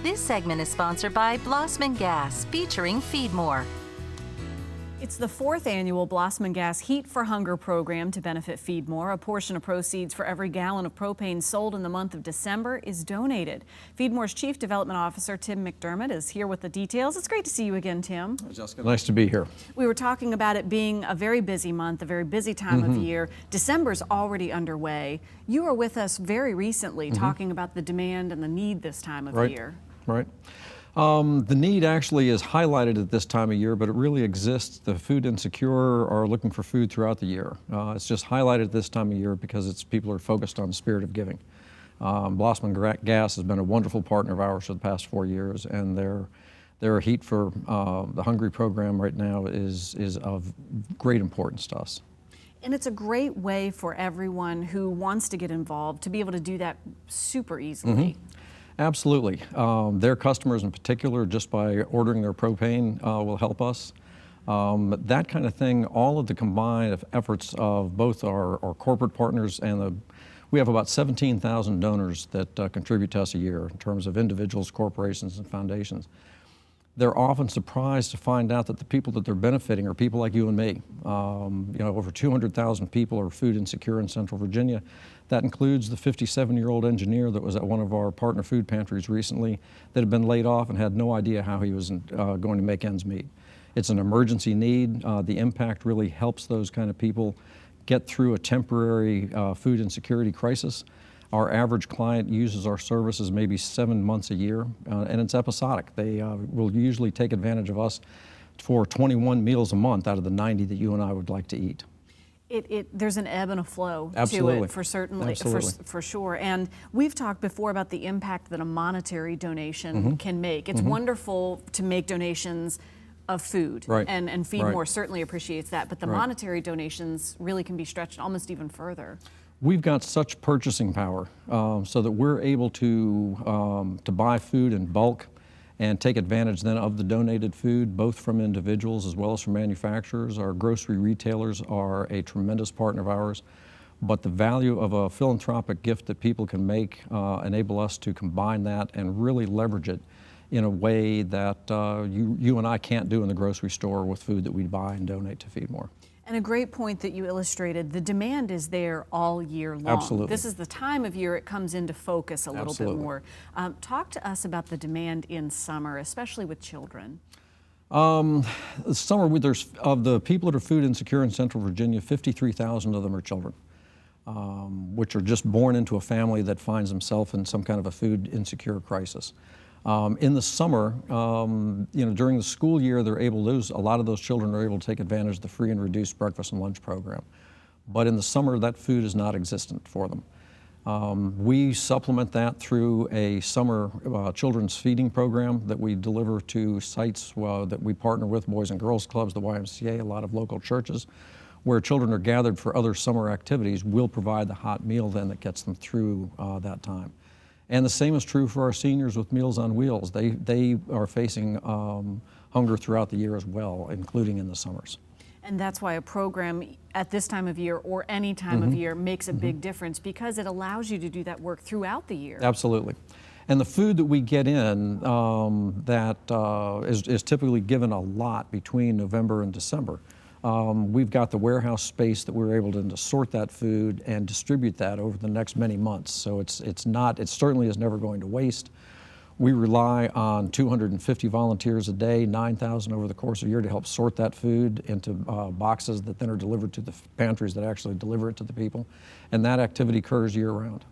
This segment is sponsored by Blossman Gas, featuring Feed More. It's the 4th annual Blossman Gas Heat for Hunger program to benefit Feed More. A portion of proceeds for every gallon of propane sold in the month of December is donated. Feed More's Chief Development Officer, Tim McDermott, is here with the details. It's great to see you again, Tim. Jessica, nice to be here. We were talking about it being a very busy month, a very busy time of year. December's already underway. You were with us very recently talking about the demand and the need this time of year. Right. The need actually is highlighted at this time of year, but it really exists. The food insecure are looking for food throughout the year. It's just highlighted at this time of year because people are focused on the spirit of giving. Blossman Gas has been a wonderful partner of ours for the past 4 years, and their Heat for the Hungry program right now is of great importance to us. And it's a great way for everyone who wants to get involved to be able to do that super easily. Absolutely. Their customers in particular, just by ordering their propane, will help us. That kind of thing, all of the combined efforts of both our corporate partners and we have about 17,000 donors that contribute to us a year in terms of individuals, corporations, and foundations. They're often surprised to find out that the people that they're benefiting are people like you and me. Over 200,000 people are food insecure in Central Virginia. That includes the 57-year-old engineer that was at one of our partner food pantries recently that had been laid off and had no idea how he was going to make ends meet. It's an emergency need. The impact really helps those kind of people get through a temporary food insecurity crisis. Our average client uses our services maybe 7 months a year, and it's episodic. They will usually take advantage of us for 21 meals a month out of the 90 that you and I would like to eat. There's an ebb and a flow Absolutely. to it, for sure. And we've talked before about the impact that a monetary donation can make. It's wonderful to make donations of food, and Feed More certainly appreciates that, but the monetary donations really can be stretched almost even further. We've got such purchasing power so that we're able to buy food in bulk and take advantage then of the donated food, both from individuals as well as from manufacturers. Our grocery retailers are a tremendous partner of ours, but the value of a philanthropic gift that people can make enable us to combine that and really leverage it in a way that you and I can't do in the grocery store with food that we buy and donate to Feed More. And a great point that you illustrated, the demand is there all year long. Absolutely. This is the time of year it comes into focus a little bit more. Talk to us about the demand in summer, especially with children. Summer, of the people that are food insecure in Central Virginia, 53,000 of them are children, which are just born into a family that finds themselves in some kind of a food insecure crisis. In the summer, during the school year, a lot of those children are able to take advantage of the free and reduced breakfast and lunch program. But in the summer, that food is not existent for them. We supplement that through a summer children's feeding program that we deliver to sites that we partner with, Boys and Girls Clubs, the YMCA, a lot of local churches, where children are gathered for other summer activities. We'll provide the hot meal then that gets them through that time. And the same is true for our seniors with Meals on Wheels. They are facing hunger throughout the year as well, including in the summers. And that's why a program at this time of year or any time of year makes a big difference, because it allows you to do that work throughout the year. Absolutely. And the food that we get in is typically given a lot between November and December. We've got the warehouse space that we're able to sort that food and distribute that over the next many months. So it certainly is never going to waste. We rely on 250 volunteers a day, 9,000 over the course of a year, to help sort that food into boxes that then are delivered to the pantries that actually deliver it to the people. And that activity occurs year round.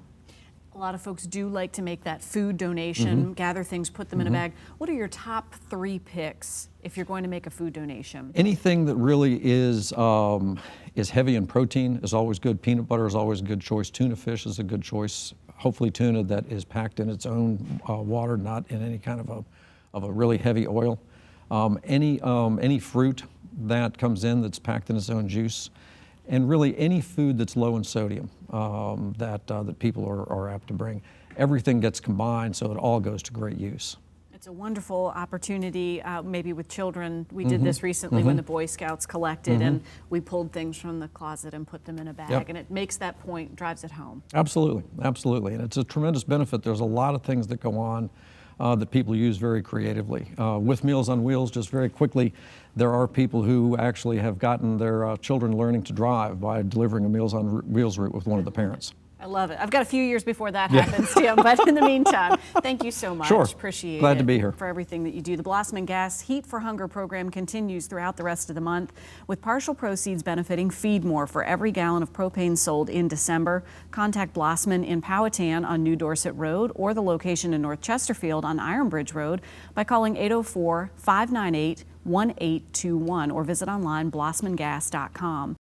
A lot of folks do like to make that food donation, gather things, put them in a bag. What are your top 3 picks if you're going to make a food donation? Anything that really is heavy in protein is always good. Peanut butter is always a good choice. Tuna fish is a good choice. Hopefully tuna that is packed in its own water, not in any kind of a really heavy oil. Any fruit that comes in that's packed in its own juice. And really any food that's low in sodium that people are apt to bring. Everything gets combined so it all goes to great use. It's a wonderful opportunity, maybe with children. We did this recently when the Boy Scouts collected, and we pulled things from the closet and put them in a bag, and it makes that point, drives it home. Absolutely, absolutely, and it's a tremendous benefit. There's a lot of things that go on that people use very creatively. With Meals on Wheels, just very quickly, there are people who actually have gotten their children learning to drive by delivering a Meals on Wheels route with one of the parents. I love it. I've got a few years before that happens, Tim, but in the meantime, thank you so much. Sure. Appreciate it. Glad to be here. For everything that you do. The Blossman Gas Heat for Hunger program continues throughout the rest of the month, with partial proceeds benefiting Feed More for every gallon of propane sold in December. Contact Blossman in Powhatan on New Dorset Road or the location in North Chesterfield on Iron Bridge Road by calling 804-598-1821 or visit online blossmangas.com.